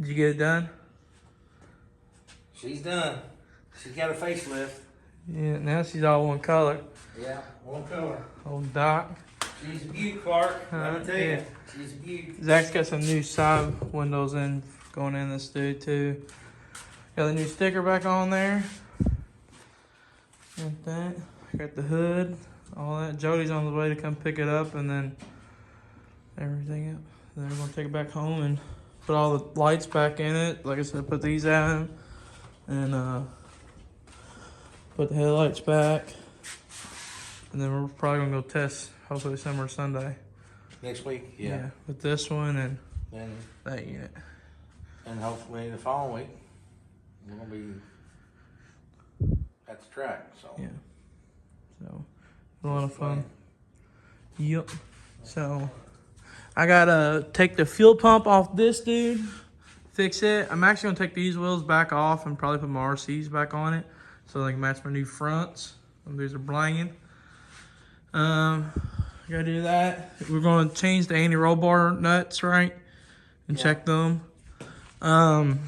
Did you get it done? She's done. She's got a facelift. Yeah, now she's all one color. Yeah, one color. Old Doc. She's a beaut, Clark. Let me tell you. Yeah. She's a beaut. Zach's got some new side windows in going in this dude too. Got the new sticker back on there. Like that. Got the hood, all that. Jody's on the way to come pick it up and then everything up. Then we're gonna take it back home and put all the lights back in it. Like I said, put these in and put the headlights back. And then we're probably gonna go test hopefully summer Sunday. Next week? Yeah. With this one and that unit. And hopefully the following week we're gonna be at the track. So yeah. So a lot of fun. Yep. So I gotta take the fuel pump off this dude, fix it. I'm actually gonna take these wheels back off and probably put my RCs back on it so they can match my new fronts. These are blanging. Gotta do that. We're gonna change the anti-roll bar nuts, right? And check them. front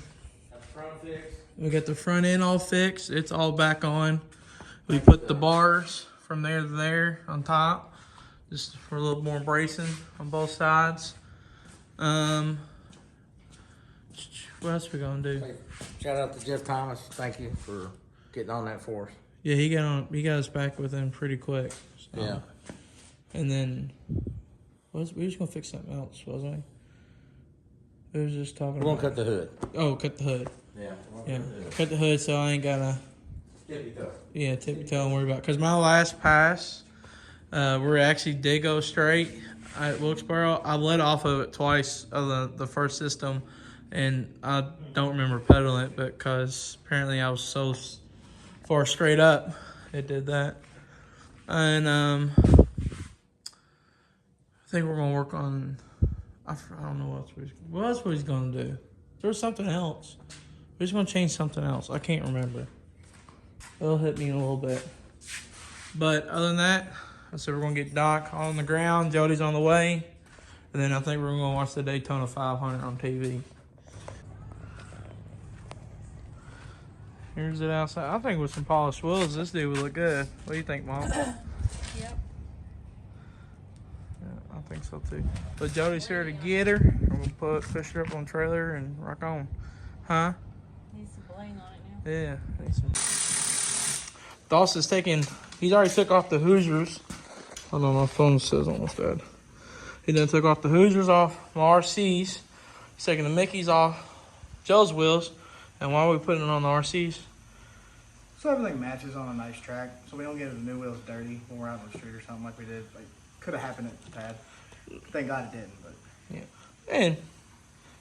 fixed. We got the front end all fixed. It's all back on. We put the bars from there to there on top, just for a little more bracing on both sides. What else we gonna do? Shout out to Jeff Thomas. Thank you for getting on that for us. Yeah, he got us back with him pretty quick. So. Yeah. And then we were just gonna fix something else, wasn't we? We was just talking. We're gonna cut the hood. Oh, cut the hood. Yeah. Cut the hood so I ain't gotta. Tippy toe. Yeah, tippy toe and worry about. Cause my last pass, we actually did go straight at Wilkesboro. I let off of it twice of the first system, and I don't remember pedaling it, but cause apparently I was so far straight up, it did that. And I think we're gonna work on. I don't know what else we're gonna do. There's something else. We're just gonna change something else. I can't remember. It'll hit me in a little bit. But other than that, I said we're gonna get Doc on the ground. Jody's on the way, and then I think we're gonna watch the Daytona 500 on TV. Here's it outside. I think with some polished wheels, this dude would look good. What do you think, Mom? Yep. I think so too. But Jody's here to get her. We'll push her up on the trailer and rock on. Huh? Needs some bling on it now. Yeah. Dawson's he's already took off the Hoosiers. Hold on, my phone says almost dead. He done took off the Hoosiers off my RCs. He's taking the Mickeys off Joe's wheels. And why are we putting it on the RCs? So everything matches on a nice track, so we don't get the new wheels dirty when we're out on the street or something like we did. Like, could have happened at the pad. Thank God it didn't, but. Yeah. And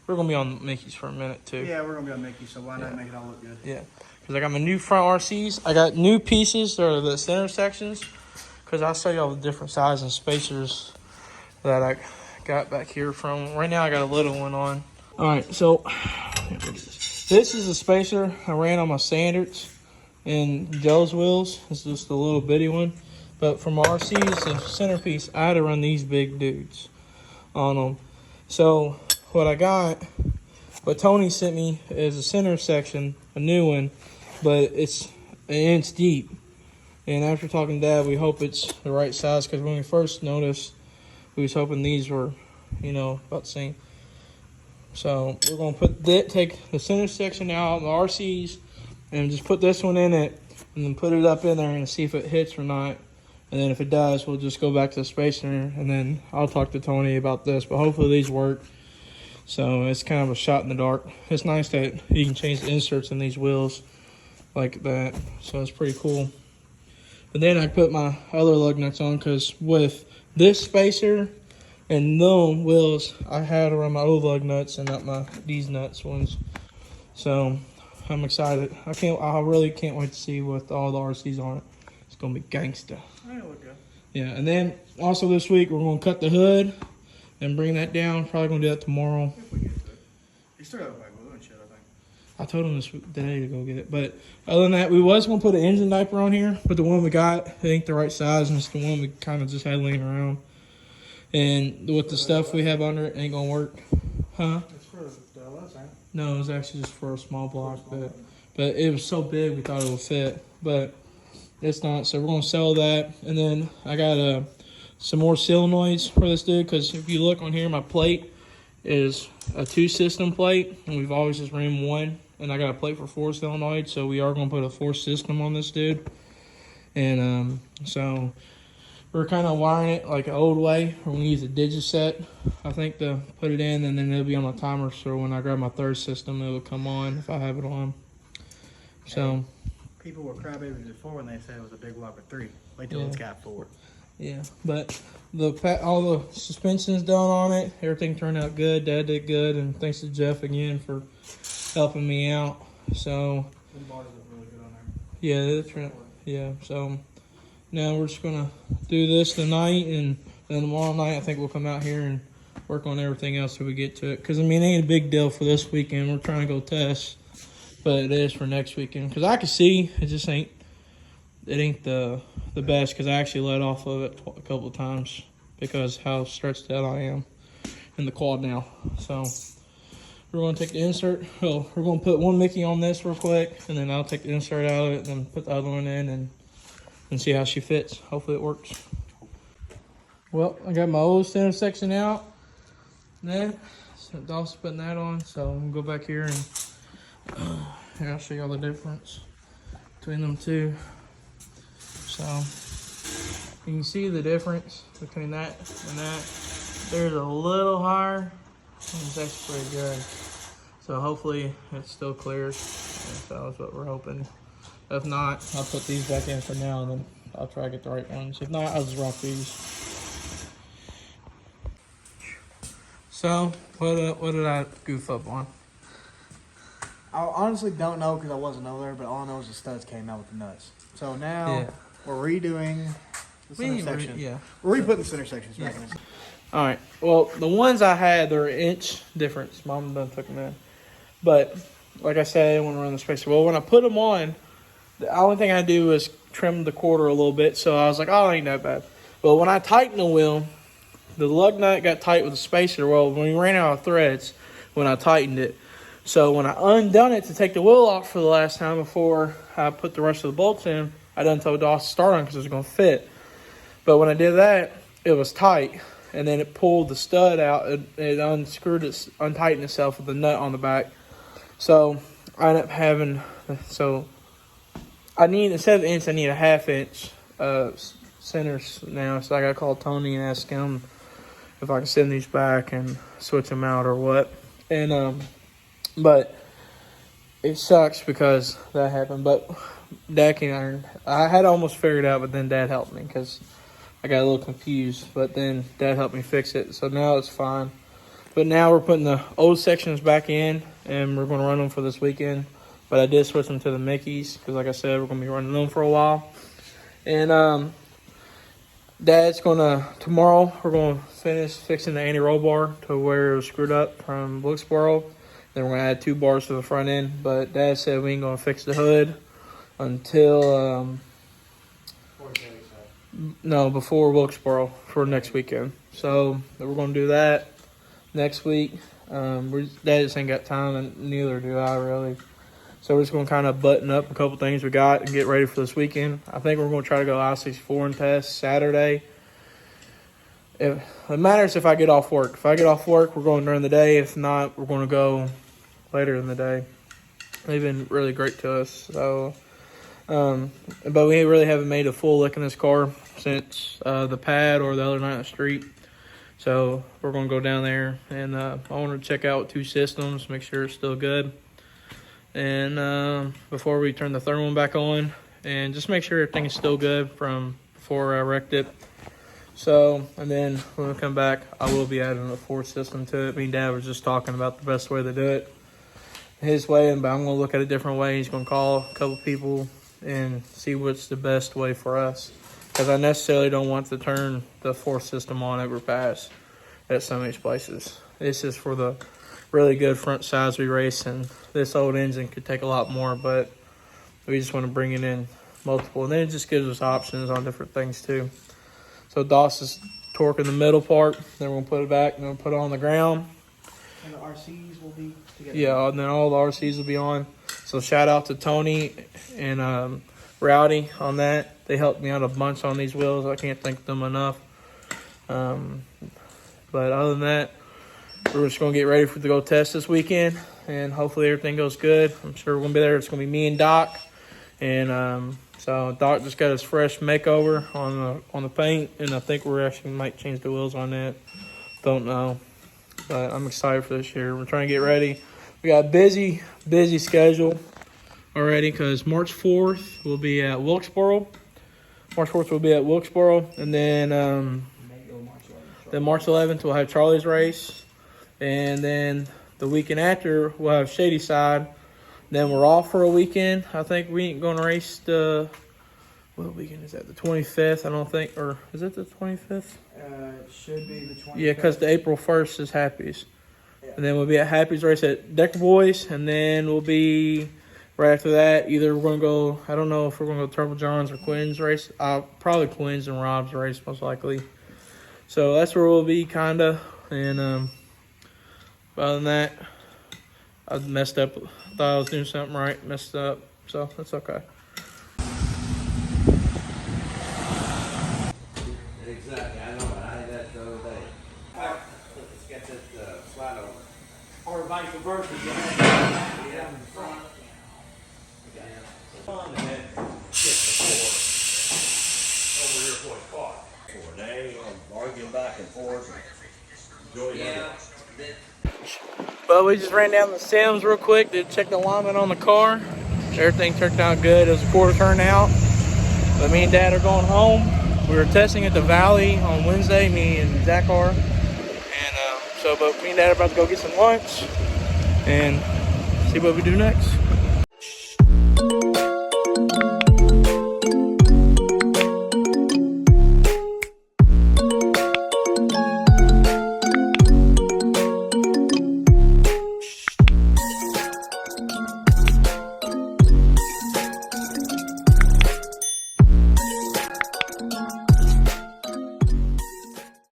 we're going to be on Mickey's for a minute, too. Yeah, we're going to be on Mickey, so why not make it all look good? Yeah. Because I got my new front RCs. I got new pieces, or the center sections. Because I'll show you all the different sizes and spacers that I got back here from. Right now, I got a little one on. All right, so this is a spacer I ran on my standards and Joe's wheels. It's just a little bitty one. But from RC's, the centerpiece, I had to run these big dudes on them. So what I got, what Tony sent me is a center section, a new one, but it's an inch deep. And after talking to Dad, we hope it's the right size, because when we first noticed, we was hoping these were, about the same. So we're gonna take the center section out, the RCs, and just put this one in it, and then put it up in there and see if it hits or not. And then if it does, we'll just go back to the spacer, and then I'll talk to Tony about this. But hopefully these work. So it's kind of a shot in the dark. It's nice that you can change the inserts in these wheels like that. So it's pretty cool. But then I put my other lug nuts on, because with this spacer and them wheels, I had to run my old lug nuts and not these nuts ones. So I'm excited. I really can't wait to see what all the RCs on it. It's gonna be gangsta. That'll look good. Yeah, and then also this week we're gonna cut the hood and bring that down. Probably gonna do that tomorrow. If we get to it. You still got to buy glue and shit, I think. I told him this day to go get it. But other than that, we was gonna put an engine diaper on here, but the one we got, it ain't the right size, and it's the one we kind of just had laying around. And with the stuff we have under it, ain't gonna work. Huh? It's for the LS, ain't it? No, it was actually just for a small block, but it was so big we thought it would fit, but it's not. So we're gonna sell that, and then I got some more solenoids for this dude. Because if you look on here, my plate is a 2-system plate, and we've always just ran 1. And I got a plate for 4 solenoids, so we are gonna put a 4th system on this dude. And so we're kind of wiring it like an old way. We're gonna use a digiset, I think, to put it in, and then it'll be on my timer. So when I grab my 3rd system, it will come on if I have it on. So people were crybabies before when they said it was a big block of 3. Wait till it's got 4. yeah, but all the suspension's done on it. Everything turned out good. Dad did good, and thanks to Jeff again for helping me out. So The bars look really good on there. yeah, that's right. Yeah, so now we're just gonna do this tonight, and then tomorrow night I think we'll come out here and work on everything else till we get to it. Because I mean, it ain't a big deal for this weekend. We're trying to go test, but it is for next weekend. Because I can see it just ain't. It ain't the best. Because I actually let off of it a couple of times because how stretched out I am in the quad now. So we're gonna take the insert. Well, we're gonna put one Mickey on this real quick, and then I'll take the insert out of it, and then put the other one in, and see how she fits. Hopefully it works. Well, I got my old center section out. Then, so Dawson's putting that on. So I'm gonna go back here and here I'll show you all the difference between them two. So you can see the difference between that and that. There's a little higher. It's actually pretty good. So hopefully it still clears. And so that's what we're hoping. If not, I'll put these back in for now, and then I'll try to get the right ones. If not, I'll just rock these. So, what did I goof up on? I honestly don't know because I wasn't over there, but all I know is the studs came out with the nuts. So now we're redoing the center section. We're re-putting the center sections back in. All right. Well, the ones I had, they're an inch difference. Mom done took them in. But, like I said, I didn't want to run the spacer. Well, when I put them on, the only thing I do is trim the quarter a little bit. So I was like, oh, it ain't that bad. But when I tightened the wheel, the lug nut got tight with the spacer. Well, when we ran out of threads, when I tightened it. So when I undone it to take the wheel off for the last time before I put the rest of the bolts in, I done told Dawson to start on because it was going to fit. But when I did that, it was tight. And then it pulled the stud out. It untightened itself with the nut on the back. So I ended up having, instead of an inch, I need a 1/2 inch centers now. So I got to call Tony and ask him if I can send these back and switch them out or what. And, but it sucks because that happened. But Dad I had almost figured it out, but then Dad helped me because I got a little confused. But then Dad helped me fix it. So now it's fine. But now we're putting the old sections back in, and we're going to run them for this weekend. But I did switch them to the Mickeys because, like I said, we're going to be running them for a while. And Dad's going to, tomorrow, we're going to finish fixing the anti-roll bar to where it was screwed up from Wilkesboro. Then we're going to add 2 bars to the front end. But Dad said we ain't going to fix the hood until, before Wilkesboro for next weekend. So we're going to do that next week. Dad just ain't got time, and neither do I really. So we're just going to kind of button up a couple things we got and get ready for this weekend. I think we're going to try to go I-64 and test Saturday. It matters if I get off work. If I get off work, we're going during the day. If not, we're going to go later in the day. They've been really great to us. So, but we really haven't made a full lick in this car since the pad or the other night on the street. So we're going to go down there, and I want to check out 2 systems, make sure it's still good. And before we turn the third one back on, and just make sure everything is still good from before I wrecked it. So, and then when we come back, I will be adding a 4th system to it. Me and Dad was just talking about the best way to do it his way, but I'm going to look at a different way. He's going to call a couple people and see what's the best way for us. Because I necessarily don't want to turn the 4th system on over pass at some of these places. It's just for the really good front sides we race, and this old engine could take a lot more, but we just want to bring it in multiple. And then it just gives us options on different things too. So Dawson's torquing the middle part, then we're going to put it back and then put it on the ground. And the RCs will be together. Yeah, and then all the RCs will be on. So shout out to Tony and Rowdy on that. They helped me out a bunch on these wheels. I can't thank them enough. But other than that, we're just going to get ready to go test this weekend, and hopefully everything goes good. I'm sure we're going to be there. It's going to be me and Doc. And so Doc just got his fresh makeover on the paint, and I think we're actually might change the wheels on that. Don't know. But I'm excited for this year. We're trying to get ready. We got a busy schedule already because March 4th we'll be at Wilkesboro. And then March 11th we'll have Charlie's race. And then the weekend after we'll have Shady Side. Then we're off for a weekend. I think we ain't going to race what weekend is that? The 25th, I don't think. Or is it the 25th? It should be the 25th. Yeah, because the April 1st is Happy's. Yeah. And then we'll be at Happy's race at Decker Boys. And then we'll be, right after that, either we're going to go, I don't know if we're going to go Turbo John's or Quinn's race. Probably Quinn's and Rob's race, most likely. So that's where we'll be, kind of. And other than that, I messed up. Thought I was doing something right, messed up. So that's okay. Exactly, I know, I had that the other day. Let's get this slide over. Or vice versa. Yeah. And then get the over here for his car. For a day, arguing back and forth. But we just ran down the Sims real quick to check the alignment on the car. Everything turned out good. It was a quarter turn out. But me and Dad are going home. We were testing at the Valley on Wednesday, me and Zach are. And but me and Dad are about to go get some lunch and see what we do next.